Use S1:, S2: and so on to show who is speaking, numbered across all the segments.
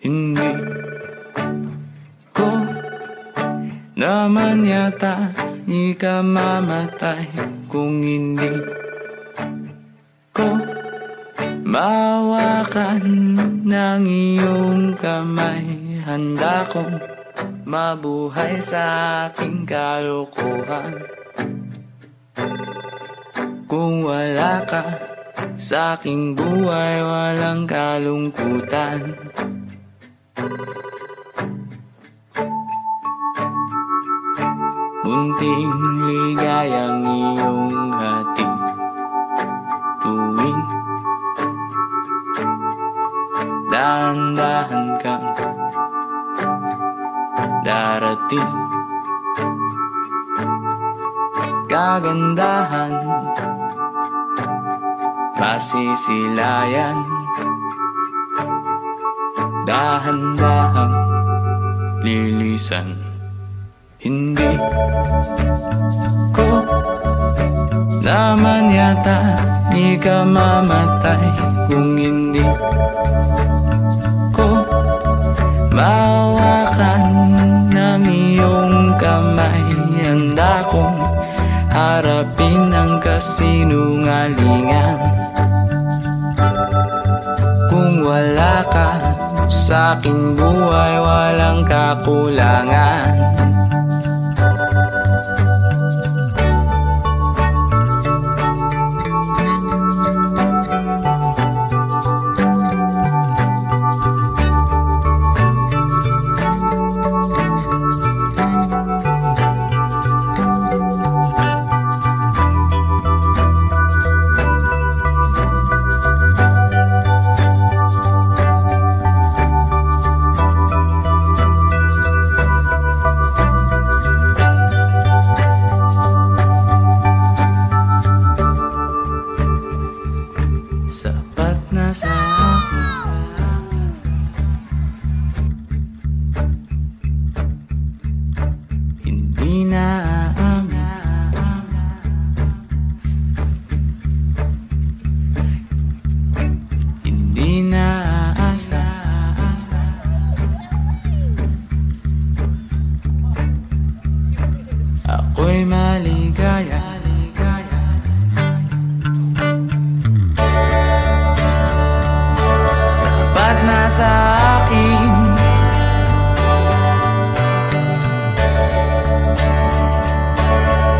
S1: Hindi ko naman yata ikamamatay kung hindi ko mahawakan ng iyong kamay. Handa kong mabuhay sa aking kalokohan. Kung wala ka sa aking buhay, walang kalungkutan. Munting ligayang iyong hatid tuwing dahan-dahan kang darating. Kagandahan masisilayan, dahan-dahan lilisan. Hindi ko naman yata ikamamatay kung hindi ko mahawakan ng iyong kamay. Handa kong harapin ang kasinungalingan. Kung wala ka sa aking buhay, walang kakulangan. Sapat na sa akin, hindi na aamin, hindi na aasa. Ako'y maligaya. Na sa akin,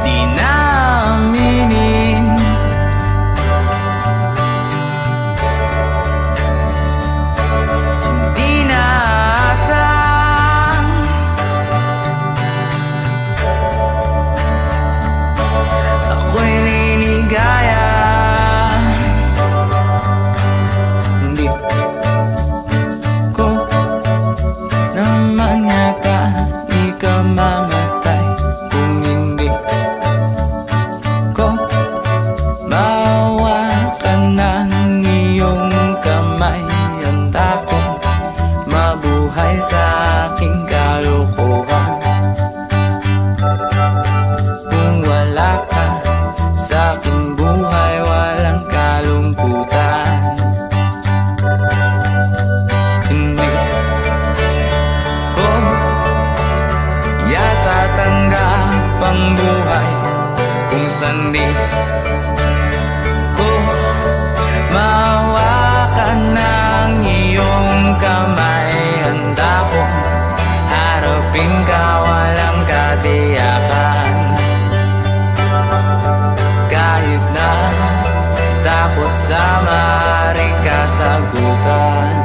S1: di na aminin, hindi na asang ako'y liligaya. Mamatay kung hindi ko mahawakan ng iyong kamay. Handa kong mabuhay sa aking kalokohan. Kung wala ka sa aking buhay, walang kalungkutan. Tatanggap ang buhay kung sandi ko mahawakan ng iyong kamay. Handa kong harapin ka, walang katiyakan. Kahit na takot sa maaaring kasagutan.